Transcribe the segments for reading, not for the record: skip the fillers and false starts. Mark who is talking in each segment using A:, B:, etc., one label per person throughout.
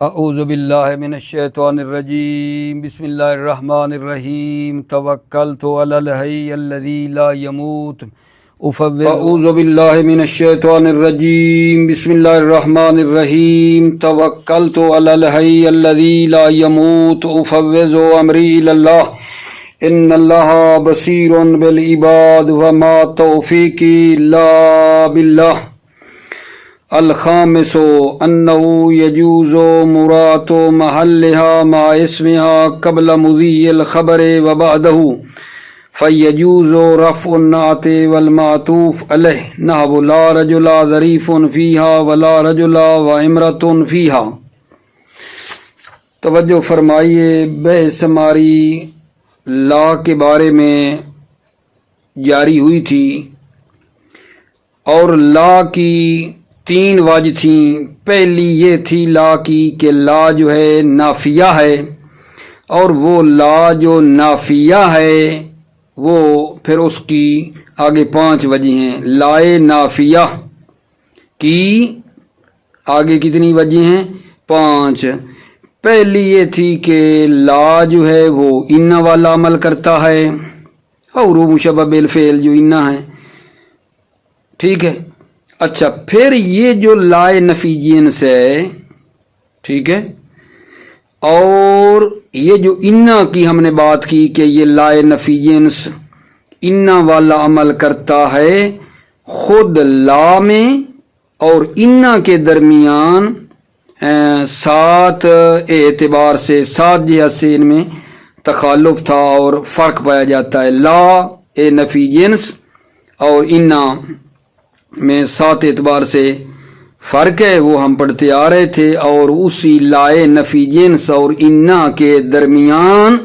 A: اعوذ باللہ من الشیطان الرجیم بسم اللہ الرحمن الرحیم توکلت علی الحی الذی لا يموت اعوذ باللہ من الشیطان الرجیم بسم اللہ الرحمن الرحیم توکلت علی الحی الذی لا يموت افوض امری الی اللہ ان اللہ بصیر بالعباد وما توفیقی الا باللہ الخامس انه يجوز مرات محلها مع اسمها قبل مضي الخبر وبعده فيجوز رفع النعت والمعطوف عليه نحو لا رجل ظريف فيها ولا رجل وامرأة فيها۔ توجہ فرمائیے، بحث ہماری لا کے بارے میں جاری ہوئی تھی اور لا کی تین وجہ تھیں۔ پہلی یہ تھی لا کی کہ لا جو ہے نافیہ ہے، اور وہ لا جو نافیہ ہے وہ پھر اس کی آگے 5 وجہ ہیں۔ لائے نافیہ کی آگے کتنی وجہ ہیں؟ 5۔ پہلی یہ تھی کہ لا جو ہے وہ ان والا عمل کرتا ہے، اور مشبہ بالفعل جو ان ہے، ٹھیک ہے۔ اچھا، پھر یہ جو لائے نفی جنس ہے، ٹھیک ہے، اور یہ جو انا کی ہم نے بات کی کہ یہ لائے نفی جنس انا والا عمل کرتا ہے، خود لا میں اور انا کے درمیان 7 اعتبار سے 7 جہت سے ان میں تخالف تھا اور فرق پایا جاتا ہے۔ لا اے نفی جنس اور انا میں 7 اعتبار سے فرق ہے، وہ ہم پڑھتے آ رہے تھے۔ اور اسی لائے نفی جنس اور انا کے درمیان،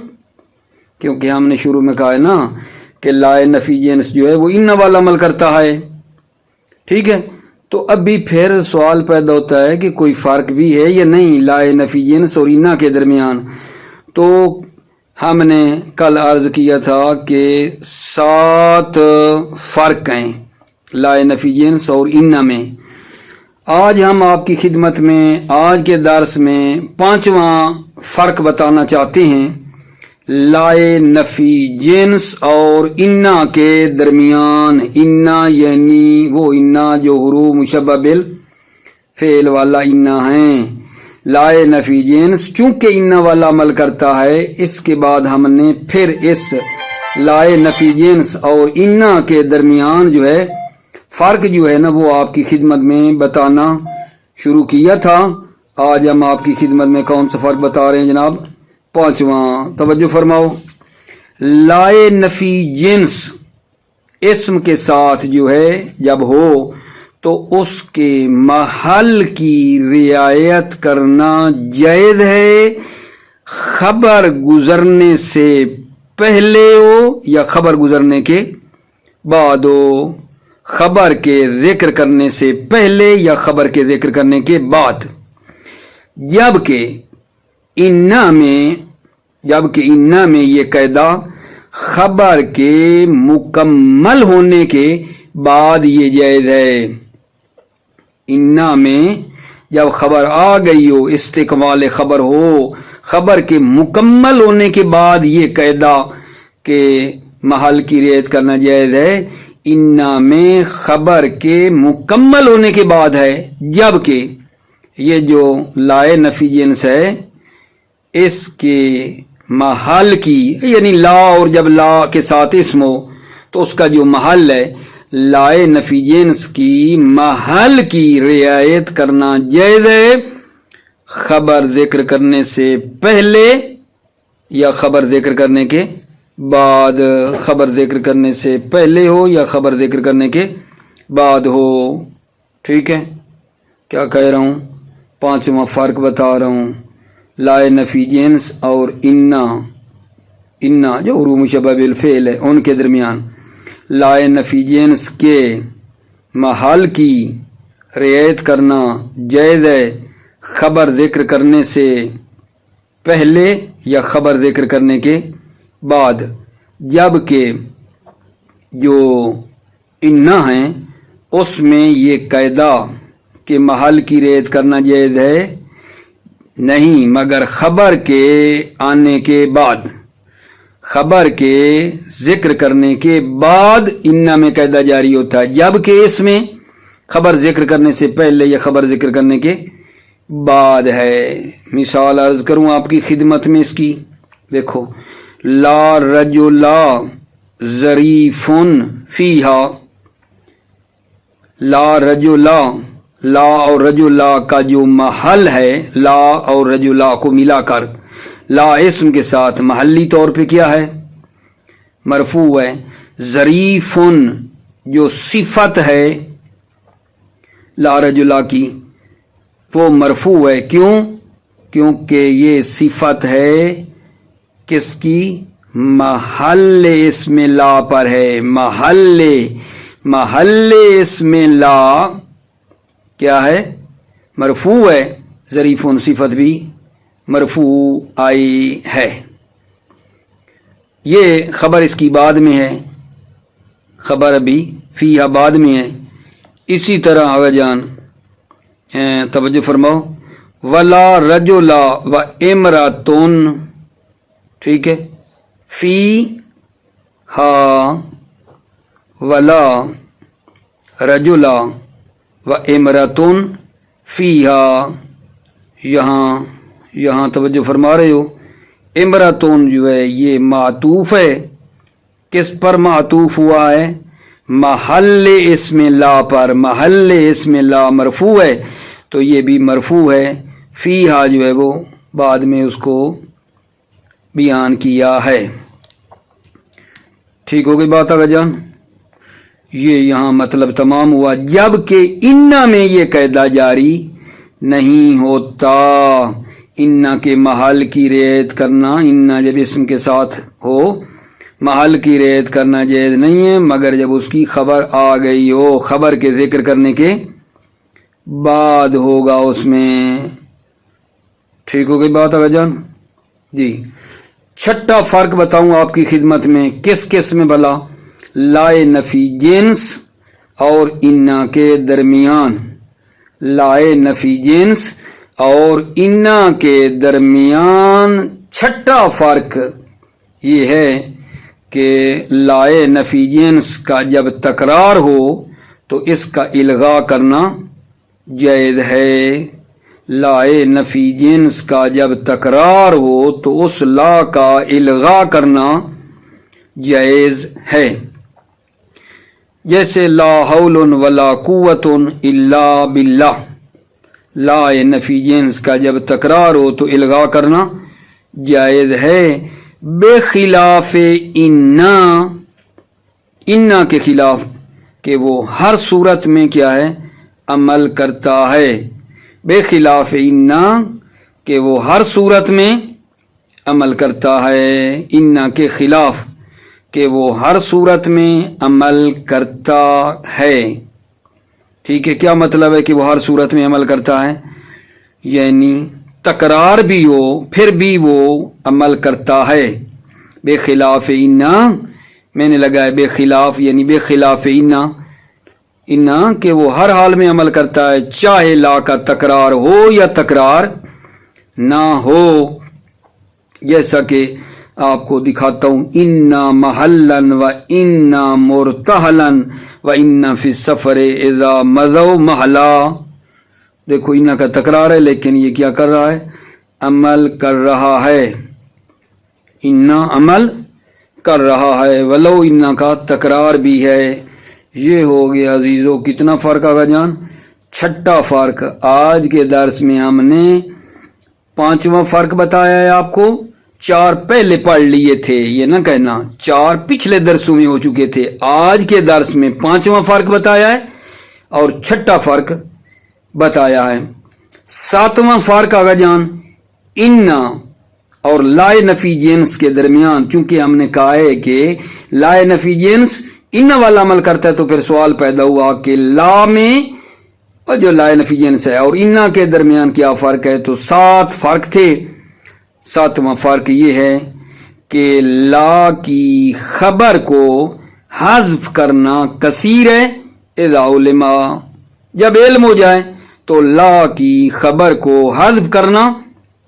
A: کیونکہ ہم نے شروع میں کہا ہے نا کہ لائے نفی جنس جو ہے وہ انا والا عمل کرتا ہے، ٹھیک ہے۔ تو اب بھی پھر سوال پیدا ہوتا ہے کہ کوئی فرق بھی ہے یا نہیں لائے نفی جنس اور انا کے درمیان۔ تو ہم نے کل عرض کیا تھا کہ 7 فرق ہیں لائے نفی جنس اور انا میں۔ آج ہم آپ کی خدمت میں آج کے درس میں 5واں فرق بتانا چاہتے ہیں لائے نفی جنس اور انا کے درمیان۔ انا یعنی وہ انا جو حروف مشبہ بالفعل والا انا ہیں۔ لائے نفی جنس چونکہ انا والا عمل کرتا ہے، اس کے بعد ہم نے پھر اس لائے نفی جنس اور انا کے درمیان جو ہے فرق جو ہے نا وہ آپ کی خدمت میں بتانا شروع کیا تھا۔ آج ہم آپ کی خدمت میں کون سا فرق بتا رہے ہیں جناب؟ 5واں۔ توجہ فرماؤ، لائے نفی جنس اسم کے ساتھ جو ہے جب ہو تو اس کے محل کی رعایت کرنا جائز ہے، خبر گزرنے سے پہلے ہو یا خبر گزرنے کے بعد ہو، خبر کے ذکر کرنے سے پہلے یا خبر کے ذکر کرنے کے بعد۔ جبکہ انا میں یہ قاعدہ خبر کے مکمل ہونے کے بعد یہ جائز ہے۔ انا میں جب خبر آ گئی ہو، استقبال خبر ہو، خبر کے مکمل ہونے کے بعد یہ قاعدہ کہ محل کی رعایت کرنا جائز ہے۔ انا میں خبر کے مکمل ہونے کے بعد ہے، جبکہ یہ جو لائے نفی جنس ہے اس کے محل کی، یعنی لا اور جب لا کے ساتھ اسم ہو تو اس کا جو محل ہے، لائے نفی جنس کی محل کی رعایت کرنا جائز ہے، خبر ذکر کرنے سے پہلے یا خبر ذکر کرنے کے بعد۔ خبر ذکر کرنے سے پہلے ہو یا خبر ذکر کرنے کے بعد ہو، ٹھیک ہے۔ کیا کہہ رہا ہوں؟ 5واں فرق بتا رہا ہوں لائے نفی جنس اور انا جو حروف مشبہ بالفعل ہے ان کے درمیان۔ لائے نفی جنس کے محل کی رعایت کرنا جائز ہے، خبر ذکر کرنے سے پہلے یا خبر ذکر کرنے کے بعد، جبکہ جو انا ہیں اس میں یہ قاعدہ کہ محل کی رعایت کرنا جائز ہے، نہیں مگر خبر کے آنے کے بعد، خبر کے ذکر کرنے کے بعد انا میں قاعدہ جاری ہوتا ہے، جبکہ اس میں خبر ذکر کرنے سے پہلے یا خبر ذکر کرنے کے بعد ہے۔ مثال عرض کروں آپ کی خدمت میں اس کی، دیکھو لا رجلا ظریف فیہا، لا رجلا، لا اور رجلا کا جو محل ہے، لا اور رجلا کو ملا کر لا اسم کے ساتھ محلی طور پہ کیا ہے؟ مرفوع ہے۔ ظریف جو صفت ہے لا رجلا کی وہ مرفوع ہے، کیوں؟ کیونکہ یہ صفت ہے کس کی؟ محل اسم لا پر ہے، محل اسم لا کیا ہے؟ مرفوع ہے۔ ظریف صفت بھی مرفوع آئی ہے، یہ خبر اس کی بعد میں ہے، خبر ابھی فیہا بعد میں ہے۔ اسی طرح آگا جان توجہ فرماؤ، ولا رجلا و امراتون، ٹھیک ہے، فی ہا ولا رجلا و امراتون فیہا، یہاں توجہ فرما رہے ہو، امراتون جو ہے یہ معطوف ہے، کس پر معطوف ہوا ہے؟ محل اسم لا پر، محل اسم لا مرفوع ہے تو یہ بھی مرفوع ہے۔ فیہا جو ہے وہ بعد میں اس کو بیان کیا ہے۔ ٹھیک ہو گئی بات آگا جان؟ یہ یہاں مطلب تمام ہوا، جبکہ انا میں یہ قاعدہ جاری نہیں ہوتا، انا کے محل کی رعایت کرنا، انا جب اسم کے ساتھ ہو محل کی رعایت کرنا جائز نہیں ہے، مگر جب اس کی خبر آ گئی ہو، خبر کے ذکر کرنے کے بعد ہوگا اس میں۔ ٹھیک ہو گئی بات آگا جان؟ جی چھٹا فرق بتاؤں آپ کی خدمت میں، کس کس میں بلا؟ لائے نفی جنس اور انا کے درمیان، لائے نفی جنس اور انا کے درمیان چھٹا فرق یہ ہے کہ لائے نفی جنس کا جب تکرار ہو تو اس کا الغاء کرنا جائز ہے، لائے نفی جنس کا جب تکرار ہو تو اس لا کا الغاء کرنا جائز ہے، جیسے لا حول ولا قوت الا باللہ، لائے نفی جنس کا جب تکرار ہو تو الغاء کرنا جائز ہے، بے خلاف انا، انا کے خلاف کہ وہ ہر صورت میں کیا ہے؟ عمل کرتا ہے، بے خلاف انا کہ وہ ہر صورت میں عمل کرتا ہے، انا کے خلاف کہ وہ ہر صورت میں عمل کرتا ہے۔ ٹھیک ہے، کیا مطلب ہے کہ وہ ہر صورت میں عمل کرتا ہے؟ یعنی تکرار بھی ہو پھر بھی وہ عمل کرتا ہے، بے خلاف انا، میں نے لگا ہے بے خلاف یعنی بے خلاف انا کہ وہ ہر حال میں عمل کرتا ہے، چاہے لا کا تکرار ہو یا تکرار نہ ہو، جیسا کہ آپ کو دکھاتا ہوں، انا محلن و انا مرتحلن و انا فی السفر اذا مضوا محلا، دیکھو انا کا تکرار ہے لیکن یہ کیا کر رہا ہے؟ عمل کر رہا ہے، انا عمل کر رہا ہے، ولو انا کا تکرار بھی ہے۔ یہ ہو گیا عزیزو کتنا فرق آگا جان؟ چھٹا فرق۔ آج کے درس میں ہم نے پانچواں فرق بتایا ہے آپ کو، چار پہلے پڑھ لیے تھے، یہ نہ کہنا چار پچھلے درسوں میں ہو چکے تھے، آج کے درس میں پانچواں فرق بتایا ہے اور چھٹا فرق بتایا ہے۔ ساتواں فرق آگا جان، انا اور لائے نفی جنس کے درمیان، چونکہ ہم نے کہا ہے کہ لائے نفی جنس انا والا عمل کرتا ہے تو پھر سوال پیدا ہوا کہ لا میں اور جو لائے نفی جنس ہے اور انا کے درمیان کیا فرق ہے، تو 7 فرق تھے۔ ساتواں فرق یہ ہے کہ لا کی خبر کو حذف کرنا کثیر ہے، اذا علما، جب علم ہو جائے تو لا کی خبر کو حذف کرنا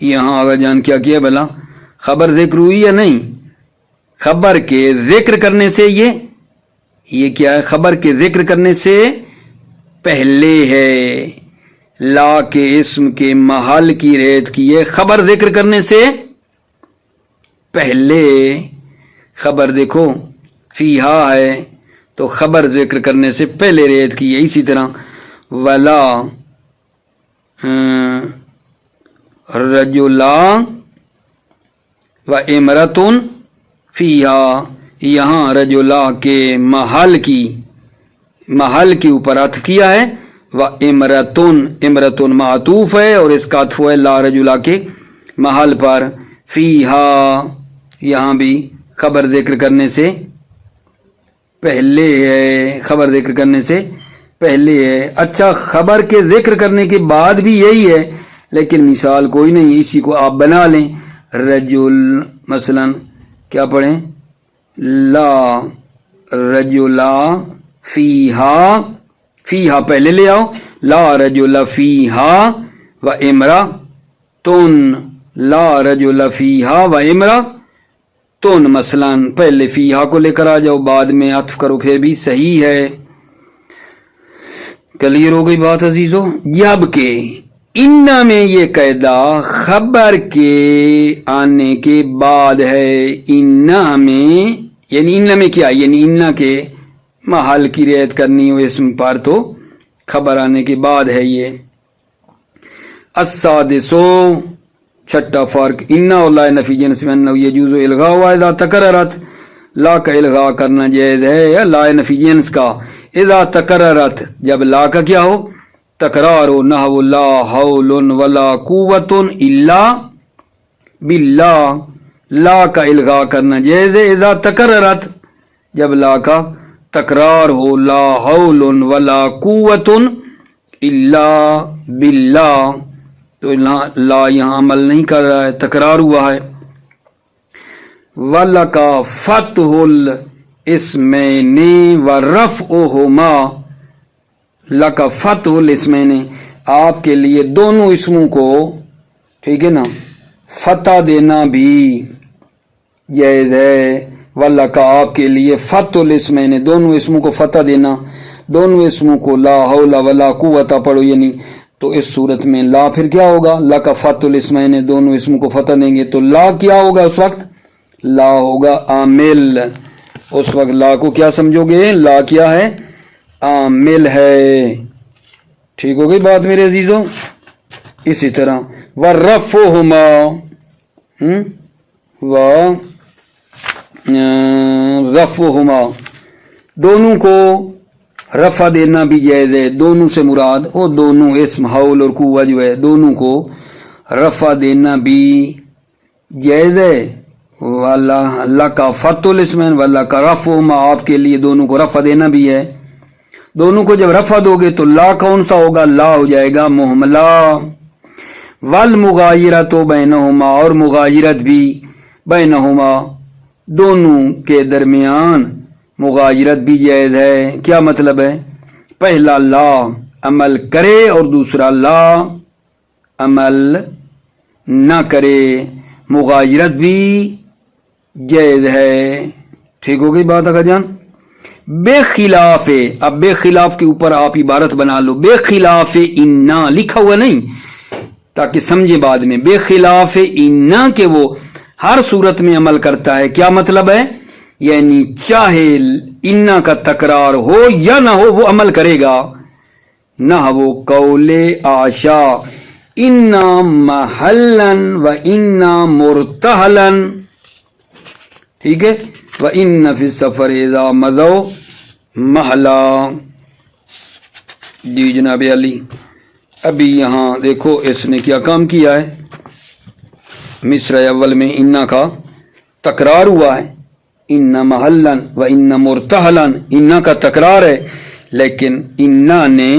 A: یہاں آگا جان کیا کیا بھلا؟ خبر ذکر ہوئی یا نہیں؟ خبر کے ذکر کرنے سے یہ کیا ہے؟ خبر کے ذکر کرنے سے پہلے ہے، لا کے اسم کے محل کی رعایت کی ہے، خبر ذکر کرنے سے پہلے۔ خبر دیکھو فیہا ہے تو خبر ذکر کرنے سے پہلے رعایت کی ہے۔ اسی طرح ولا رجلا و امرتن فیہا، یہاں رجلا کے محل کے اوپر عطف کیا ہے، و امرتن معطوف ہے اور اس کا عطف ہے لا رجلا کے محل پر۔ فیہا یہاں بھی خبر ذکر کرنے سے پہلے ہے، خبر ذکر کرنے سے پہلے ہے۔ اچھا، خبر کے ذکر کرنے کے بعد بھی یہی ہے، لیکن مثال کوئی نہیں، اسی کو آپ بنا لیں۔ رجل مثلا کیا پڑھیں؟ لا رجلا فیہا پہلے لے آؤ، لا رجل فیہا و امرأتن، لا رجل فیہا و امرأتن مثلا پہلے فیہا کو لے کر آ جاؤ، بعد میں عطف کرو، پھر بھی صحیح ہے۔ کلیئر ہو گئی بات عزیزو؟ جبکہ ان میں یہ قاعدہ خبر کے آنے کے بعد ہے، ان میں یعنی ان میں کیا، یعنی ان کے محل کی رعایت کرنی ہو اسم پر تو خبر آنے کے بعد ہے یہ۔ السادسو چھٹا فرق، ان اور لا نفی جنس میں انه يجوز الغاء اذا تکررت، لا کا الغاء کرنا جائز ہے لا نفی جنس کا اذا تکررت، جب لا کا کیا ہو؟ تکرار ہو۔ نحو لا حول ولا قوت الا باللہ، لا کا الغاء کرنا جائز ہے اذا تکررت، جب لا کا تکرار ہو۔ لا حول ولا قوت الا باللہ، تو لا یہاں عمل نہیں کر رہا ہے، تکرار ہوا ہے۔ وَلَكَ فَتْحُ الْإِسْمَيْنِ وَرَفْعُهُمَا، لَكَ فَتْحُ الْإِسْمَيْنِ، آپ کے لیے دونوں اسموں کو، ٹھیک ہے نا، فتح دینا بھی جائز ہے۔ وَلَكَ آپ کے لیے فَتْحُ الْإِسْمَيْنِ، دونوں اسموں کو فتح دینا، دونوں اسموں کو لا حول ولا قوت پڑھو، یعنی تو اس صورت میں لا پھر کیا ہوگا؟ لا کا فتح الاسمین، دونوں اسموں کو فتح دیں گے تو لا کیا ہوگا اس وقت؟ لا ہوگا عامل۔ اس وقت لا کو کیا سمجھو گے؟ لا کیا ہے؟ عامل ہے۔ ٹھیک ہو گئی بات میرے عزیزوں؟ اسی طرح وَرَفْعُهُمَا، وَرَفْعُهُمَا، دونوں کو رفع دینا بھی جائز ہے۔ دونوں سے مراد وہ دونوں اسم حول اور قوہ جو ہے، دونوں کو رفع دینا بھی جائز ہے۔ اللہ کا فتح الاسمین واللہ کا رفعہما، آپ کے لیے دونوں کو رفع دینا بھی ہے۔ دونوں کو جب رفع دو گے تو لا کون سا ہوگا؟ لا ہو جائے گا مہملہ۔ والمغایرۃ بینہما، اور مغایرت بھی بینہما، دونوں کے درمیان مغایرت بھی جائز ہے۔ کیا مطلب ہے؟ پہلا لا عمل کرے اور دوسرا لا عمل نہ کرے، مغایرت بھی جائز ہے۔ ٹھیک ہو گئی بات آقا جان؟ بے خلاف، اب بے خلاف کے اوپر آپ عبارت بنا لو، بے خلاف انا لکھا ہوا نہیں تاکہ سمجھے بعد میں، بے خلاف انا کہ وہ ہر صورت میں عمل کرتا ہے۔ کیا مطلب ہے؟ یعنی چاہے انا کا تکرار ہو یا نہ ہو وہ عمل کرے گا۔ نہ وہ قول آشا انا محلن و انا مرتحلن، ٹھیک ہے، و ان فی السفر اذا مضوا محلا۔ جی جناب علی، ابھی یہاں دیکھو اس نے کیا کام کیا ہے، مصرع اول میں انا کا تکرار ہوا ہے، ان محلن و ان مرتحلن، انا کا تکرار ہے، لیکن انا نے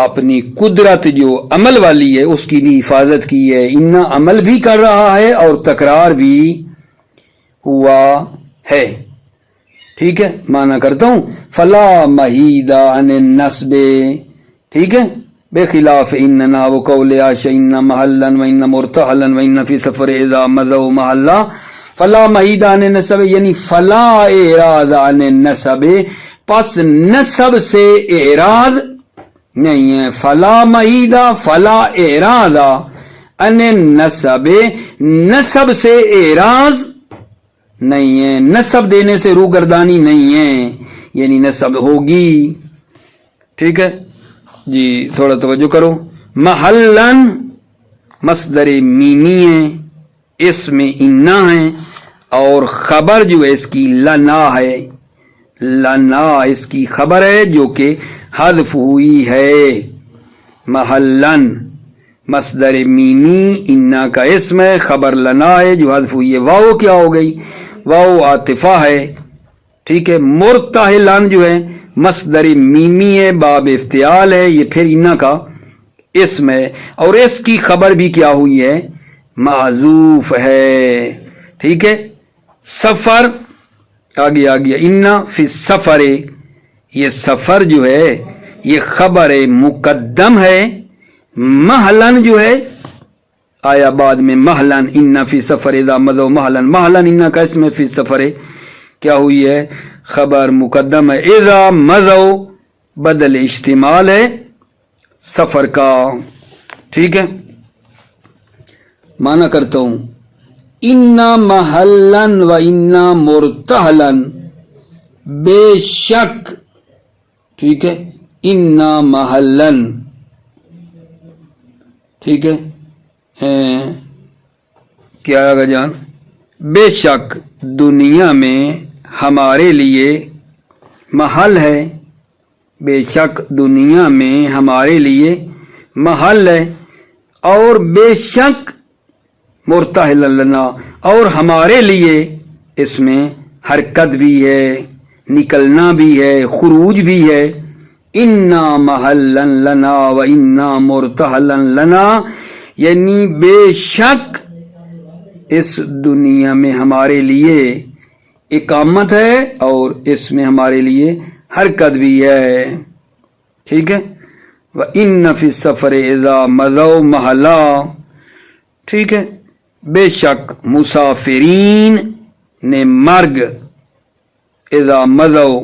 A: اپنی قدرت جو عمل والی ہے اس کی بھی حفاظت کی ہے۔ انا عمل بھی کر رہا ہے اور تکرار بھی ہوا ہے۔ ٹھیک ہے، معنی کرتا ہوں، فلا محید عن النصب، ٹھیک ہے، بخلاف اننا وقول عائشہ ان محلا وان مرتحلا وان فی سفر اذا مضوا محلا فلا محید عن نسب، یعنی فلا اعراض عن نسب، پس نسب سے اعراض نہیں ہے. فلا محیدہ فلا اعراض عن نسب، نسب سے اعراض نہیں ہے، نسب دینے سے روگردانی نہیں ہے، یعنی نسب ہوگی. ٹھیک ہے جی، تھوڑا توجہ کرو. محلن مصدر میمی ہے، اس میں انا ہے، اور خبر جو ہے اس کی لنا ہے. لنا اس کی خبر ہے جو کہ حذف ہوئی ہے. محلن مصدر میمی، انا کا اسم ہے، خبر لنا ہے جو حذف ہوئی ہے. واو کیا ہو گئی؟ واو عاطفہ ہے. ٹھیک ہے. مرتحلن جو ہے مصدر میمی ہے، باب افتعال ہے، یہ پھر انا کا اسم ہے، اور اس کی خبر بھی کیا ہوئی ہے؟ معذوف ہے. ٹھیک ہے. سفر آگے آ گیا، انا فی سفر، یہ سفر جو ہے یہ خبر مقدم ہے. محلن جو ہے آیا بعد میں. محلن انا فی سفر اذا مضوا محلن، محلن انا کا اسم فی سفر کیا ہوئی ہے؟ خبر مقدم ہے. اذا مضوا بدل اشتمال ہے سفر کا. ٹھیک ہے. مانا کرتا ہوں، انا محلن و انا مرتحلن، بے شک. ٹھیک ہے. انا محلن، ٹھیک ہے، کیا آگا جان؟ بے شک دنیا میں ہمارے لیے محل ہے. بے شک دنیا میں ہمارے لیے محل ہے، اور بے شک مرتحل لنا، اور ہمارے لیے اس میں حرکت بھی ہے، نکلنا بھی ہے، خروج بھی ہے. انا محلن لنا و انا مرتحلن لنا، یعنی بے شک اس دنیا میں ہمارے لیے اقامت ہے اور اس میں ہمارے لیے حرکت بھی ہے. ٹھیک ہے. وَإِنَّ فِي السَّفَرِ إِذَا مَضَوْا مَحَلًا، ٹھیک ہے. بے شک مسافرین نے مرگ، اذا مضوا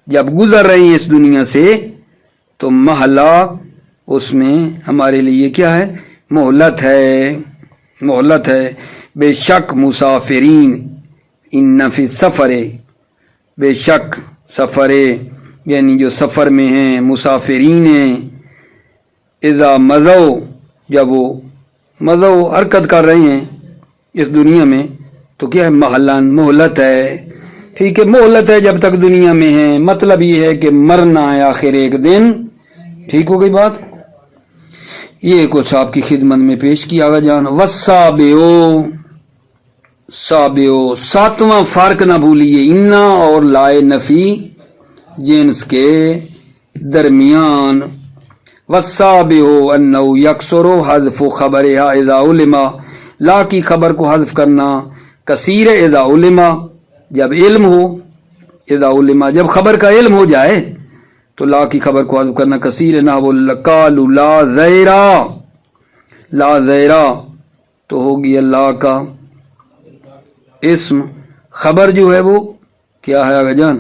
A: جب گزر رہی ہیں اس دنیا سے، تو محلہ اس میں ہمارے لیے کیا ہے؟ مہلت ہے. مہلت ہے. بے شک مسافرین، ان فی سفر، بے شک سفر یعنی جو سفر میں ہیں مسافرین ہیں. اذا مضوا جب وہ مضوا حرکت کر رہے ہیں اس دنیا میں، تو کیا ہے؟ محلن مہلت ہے. ٹھیک ہے. مہلت ہے جب تک دنیا میں ہے، مطلب یہ ہے کہ مرنا ہے آخر ایک دن. ٹھیک ہو گئی بات. یہ کچھ آپ کی خدمت میں پیش کیا گا جان. وَالسَّابِعُ، سابعو ساتواں فرق نہ بھولیے، انا اور لائے نفی جنس کے درمیان. وَالسَّابِعُ أَنَّهُ يَكْسُرُ حذف خبرها اذا علم، لا کی خبر کو حذف کرنا کثیر اذا علم جب علم ہو. اذا علم جب خبر کا علم ہو جائے تو لا کی خبر کو حذف کرنا کثیر. نہ وہ قالوا لا زیرا، لا زیرا تو ہوگی اللہ کا اسم. خبر جو ہے وہ کیا ہے آگا جان؟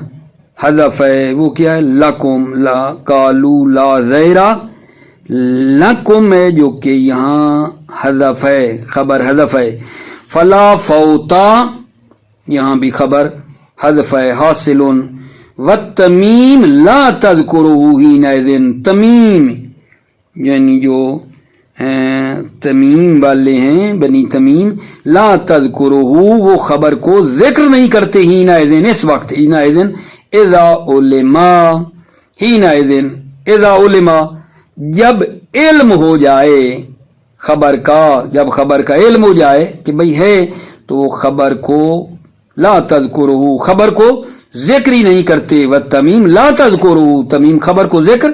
A: حذف ہے. وہ کیا ہے؟ لکم. لا قالوا لا زیرا لکم ہے جو کہ یہاں حذف ہے، خبر حذف ہے. فلا فوتا یہاں بھی خبر حذف ہے. حاصل. والتمیم لا تذکرہ حینئذ، تمیم یعنی جو تمیم والے ہیں بنی تمیم، لا تذکرہ وہ خبر کو ذکر نہیں کرتے حینئذ اس وقت. حینئذ اذا علما، حینئذ اذا علما جب علم ہو جائے خبر کا، جب خبر کا علم ہو جائے کہ بھئی ہے، تو وہ خبر کو لا تذکرہ خبر کو ذکر ہی نہیں کرتے. والتمیم لا تذکرہ تمیم خبر کو ذکر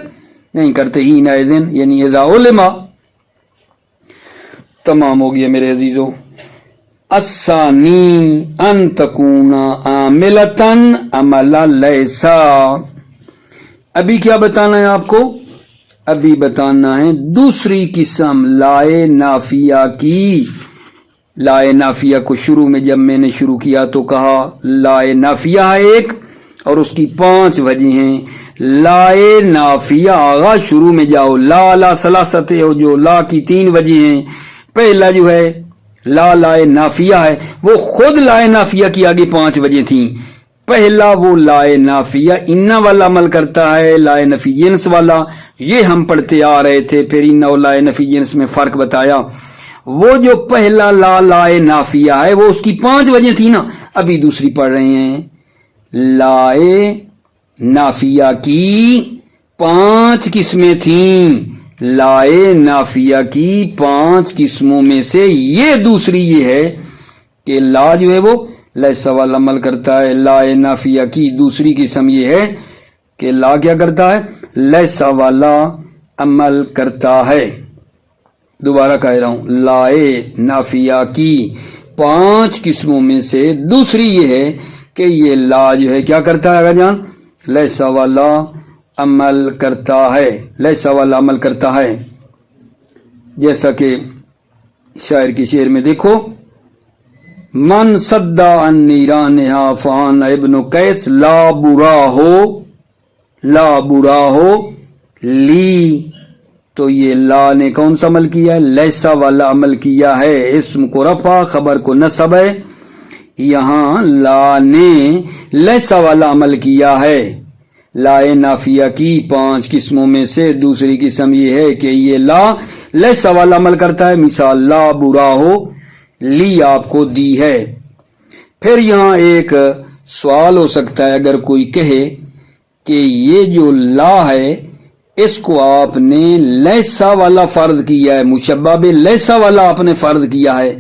A: نہیں کرتے. حینئذ یعنی اذا علما. تمام ہو گیا میرے عزیزو. الثانی ان تکون عاملتن عمل لیسا، ابھی کیا بتانا ہے آپ کو؟ ابھی بتانا ہے دوسری قسم لائے نافیہ کی. لائے نافیہ کو شروع میں جب میں نے شروع کیا تو کہا لائے نافیہ ہے ایک اور اس کی 5 وجہ ہیں. لائے نافیہ آغا شروع میں جاؤ لا سلاست ہے جو لا کی 3 وجہ ہیں. پہلا جو ہے لائے نافیہ ہے وہ خود لائے نافیہ کی آگے 5 وجہ تھیں. پہلا وہ لائے نافیہ ان والا عمل کرتا ہے لائے نفی جنس والا. یہ ہم پڑھتے آ رہے تھے. پھر ان اور لائے نفی جنس میں فرق بتایا. وہ جو پہلا لائے نافیہ ہے وہ اس کی 5 وجہ تھی نا. ابھی دوسری پڑھ رہے ہیں. لائے نافیہ کی 5 قسمیں تھیں. لائے نافیہ کی 5 قسموں میں سے یہ دوسری یہ ہے کہ لا جو ہے وہ لیسا والا عمل کرتا ہے. لائے نافیہ کی دوسری قسم یہ ہے کہ لا کیا کرتا ہے لیسا والا عمل کرتا ہے. دوبارہ کہہ رہا ہوں لائے نافیہ کی 5 قسموں میں سے دوسری یہ ہے کہ یہ لا جو ہے کیا کرتا ہے اگر جان لیسا والا عمل کرتا ہے. لیسا والا عمل کرتا ہے جیسا کہ شاعر کی شعر میں دیکھو من صدا عن نیرانہا فان ابن قیس لا برا ہو لی. تو یہ لا نے کون سا عمل کیا ہے لیسا والا عمل کیا ہے. اسم کو رفع خبر کو نصب ہے. یہاں لا نے لیسا والا عمل کیا ہے. لائے نافیہ کی 5 قسموں میں سے دوسری قسم یہ ہے کہ یہ لا لیسا والا عمل کرتا ہے. مثال لا برا ہو لی آپ کو دی ہے. پھر یہاں ایک سوال ہو سکتا ہے اگر کوئی کہے کہ یہ جو لا ہے اس کو آپ نے لیسا والا فرض کیا ہے مشبہ بے لیسا والا آپ نے فرض کیا ہے.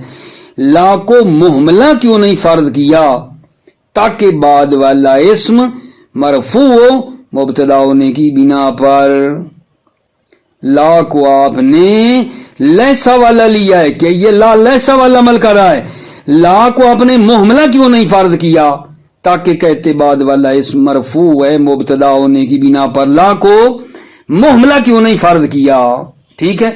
A: لا کو محملہ کیوں نہیں فرض کیا تاکہ بعد والا اسم مرفوع ہو مبتدا ہونے کی بنا پر. لا کو آپ نے لیسا والا لیا ہے کہ یہ لا لیسا والا عمل کر رہا ہے. لا کو آپ نے محملہ کیوں نہیں فرض کیا تاکہ کہتے بعد والا اسم مرفوع ہے مبتدا ہونے کی بنا پر. لا کو محملہ کیوں نہیں فرض کیا. ٹھیک ہے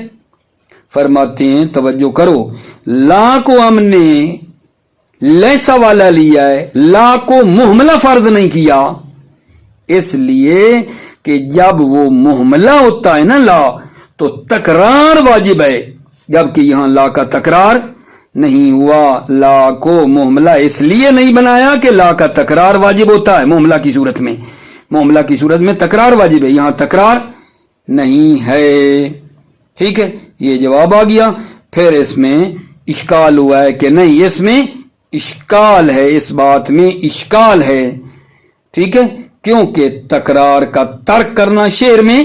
A: فرماتے ہیں توجہ کرو. لا کو ہم نے لیسا والا لیا ہے. لا کو محملہ فرض نہیں کیا اس لیے کہ جب وہ محملہ ہوتا ہے نا لا تو تکرار واجب ہے جبکہ یہاں لا کا تکرار نہیں ہوا. لا کو محملہ اس لیے نہیں بنایا کہ لا کا تکرار واجب ہوتا ہے. محملہ کی صورت میں تکرار واجب ہے. یہاں تکرار نہیں ہے. ٹھیک ہے یہ جواب آ گیا. پھر اس میں اشکال ہوا ہے کہ نہیں اس میں اشکال ہے. اس بات میں اشکال ہے. ٹھیک ہے کیونکہ تکرار کا ترک کرنا شعر میں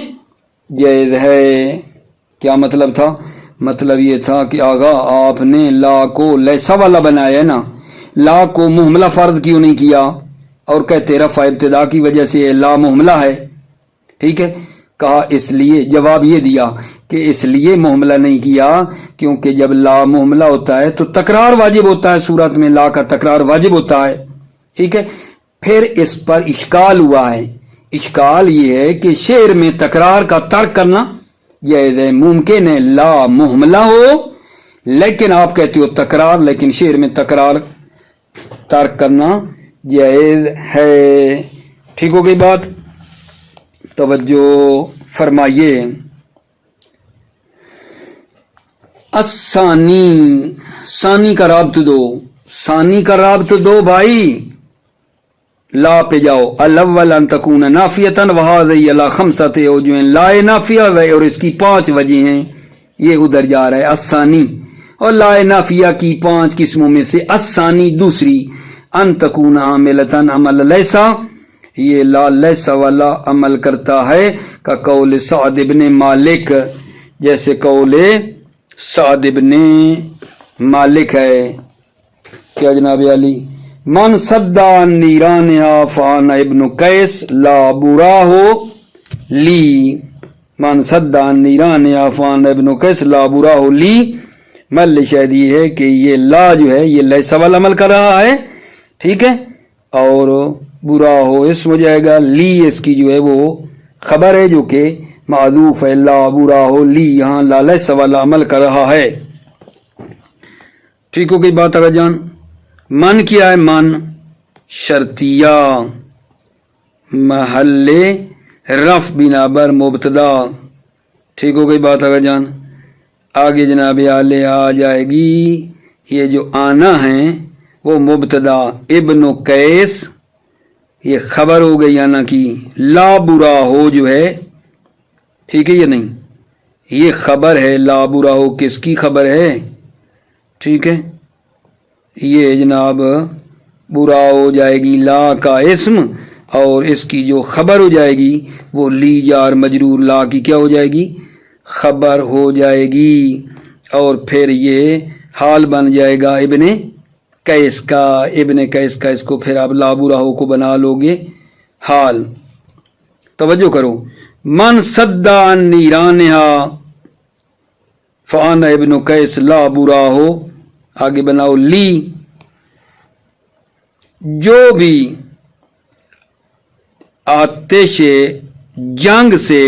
A: جائز ہے. کیا مطلب تھا؟ مطلب یہ تھا کہ آگا آپ نے لا کو لیسا والا بنایا ہے نا. لا کو محملہ فرض کیوں نہیں کیا اور کہتے رفع ابتدا کی وجہ سے لا محملہ ہے. ٹھیک ہے کہا اس لیے جواب یہ دیا کہ اس لیے محملہ نہیں کیا کیونکہ جب لا محملہ ہوتا ہے تو تکرار واجب ہوتا ہے. صورت میں لا کا تکرار واجب ہوتا ہے. ٹھیک ہے پھر اس پر اشکال ہوا ہے. اشکال یہ ہے کہ شعر میں تکرار کا ترک کرنا جائز ہے. ممکن ہے لا محملہ ہو لیکن آپ کہتے ہو تکرار لیکن شعر میں تکرار ترک کرنا جائز ہے. ٹھیک ہو گئی بات. توجہ فرمائیے. ثانی کا رابط دو بھائی. لا پہ جاؤ. الاول ان تکون نافیتن وہذی علی خمسۃ اوجہ. لائے نافیہ اور اس کی 5 وجہ ہیں. یہ ادھر جا رہا ہے الثانی. اور لائے نافیہ کی 5 قسموں میں سے الثانی دوسری ان تکون عاملتن عمل لیسا. یہ لا لیسا والا عمل کرتا ہے کا قول سعد ابن مالک. جیسے قول سعد ابن مالک ہے. کیا جناب علی من صدا نیرانہا فان ابن قیس لا براہ لی. من صدا نیرانہا فان ابن قیس لا براہ لی. مل شاید یہ ہے کہ یہ لا جو ہے یہ لیسا والا عمل کر رہا ہے. ٹھیک ہے اور برا ہو اس ہو جائے گا. لی اس کی جو ہے وہ خبر ہے جو کہ معذوف ہے لا برا ہو لی، یہاں لا لیس والا عمل کر رہا ہے. ٹھیک ہو گئی بات اگر جان. من کیا ہے؟ من شرطیہ محل رفع بنا بر مبتدا. ٹھیک ہو گئی بات اگر جان. آگے جناب عالیہ آ جائے گی یہ جو آنا ہے وہ مبتدا ابن قیس، یہ خبر ہو گئی آنا کی. لا برا ہو جو ہے، ٹھیک ہے یا نہیں، یہ خبر ہے. لا برا ہو کس کی خبر ہے؟ ٹھیک ہے، یہ جناب برا ہو جائے گی لا کا اسم، اور اس کی جو خبر ہو جائے گی وہ لی جار مجرور لا کی کیا ہو جائے گی؟ خبر ہو جائے گی. اور پھر یہ حال بن جائے گا ابن قیس کا. ابن قیس کا اس کو پھر آپ لا برا ہو کو بنا لو گے حال. توجہ کرو. من صد عن نیرانہا فانا ابن قیس لا برا ہو. آگے بناؤ لی. جو بھی آتش جنگ سے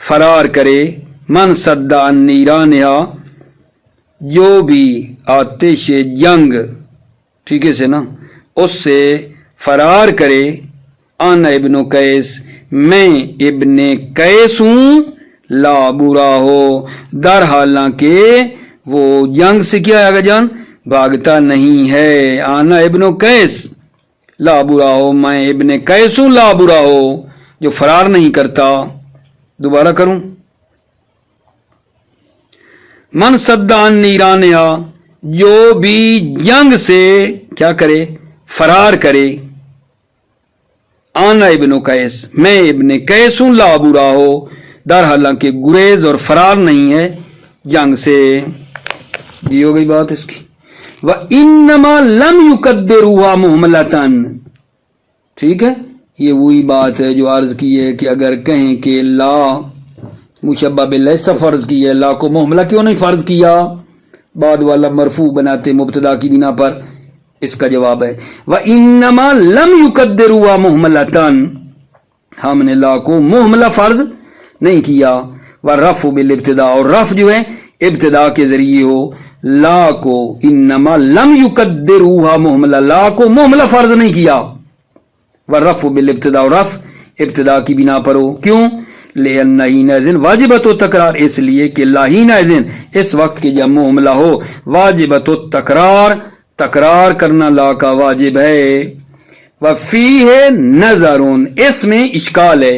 A: فرار کرے، من صد عن نیرانہا، جو بھی آتش جنگ، ٹھیک ہے سے نا، اس سے فرار کرے، انا ابن قیس، میں ابن قیس ہوں، لا برا ہو، در حالانکہ وہ جنگ سے کیا ہے آگا جان؟ بھاگتا نہیں ہے. انا ابن قیس لا برا ہو، میں ابن قیس ہوں لا برا ہو، جو فرار نہیں کرتا. دوبارہ کروں. من صد عن نیرانہا، جو بھی جنگ سے کیا کرے؟ فرار کرے. انا ابن قیس، میں ابن قیس ہوں لا برا ہو، در حالانکہ گریز اور فرار نہیں ہے جنگ سے. یہ ہو گئی بات اس کی. وَإِنَّمَا لَمْ يُقَدِّرُوهَا مُهْمَلَةً. ٹھیک ہے، یہ وہی بات ہے جو عرض کی ہے کہ اگر کہیں کہ لا مشبہ باللیس فرض کی ہے، لا کو محملہ کیوں نہیں فرض کیا؟ بعد والا مرفوع بناتے مبتدا کی بنا پر. اس کا جواب ہے وَإِنَّمَا لَمْ يُقَدِّرُوهَا مُهْمَلَةً، ہم نے لا کو محملہ فرض نہیں کیا. وَالرَّفْعُ بِالِابْتِدَاء، اور رفع جو ہے ابتدا کے ذریعے ہو. لا کو انما لم يقدروها محملہ، لا کو محملہ فرض نہیں کیا. والرفع بالابتداء، اور رفع ابتدا کی بنا پر ہو. کیوں؟ لأن حینئذ واجبۃ التکرار، اس لیے کہ لا حینئذ اس وقت کی جب محملہ ہو واجبۃ التکرار، تکرار کرنا لا کا واجب ہے. وفیہ نظر، اس میں اشکال ہے.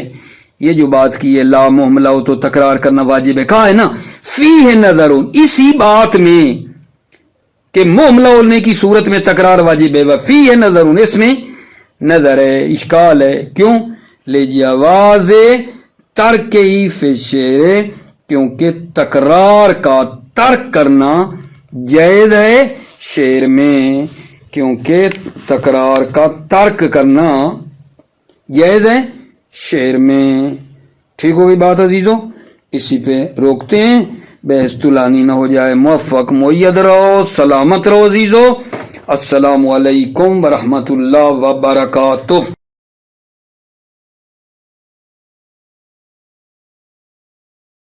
A: یہ جو بات کی ہے لا محملہ ہو تو تکرار کرنا واجب ہے، کہا ہے نا فیہ نظر، اسی بات میں کہ محملہ ہونے کی صورت میں تکرار واجب ہے. وفیہ نظر، اس میں نظر ہے، اشکال ہے. کیوں؟ لجواز ترک ہی فی الشعر، کیونکہ تکرار کا ترک کرنا جائز ہے شعر میں. کیونکہ تکرار کا ترک کرنا جائز ہے شعر میں. ٹھیک ہو گئی بات عزیزو؟ اسی پہ روکتے ہیں، بحث طولانی نہ ہو جائے. موفق مؤید رہو، سلامت رہو عزیزو. السلام علیکم ورحمۃ اللہ وبرکاتہ.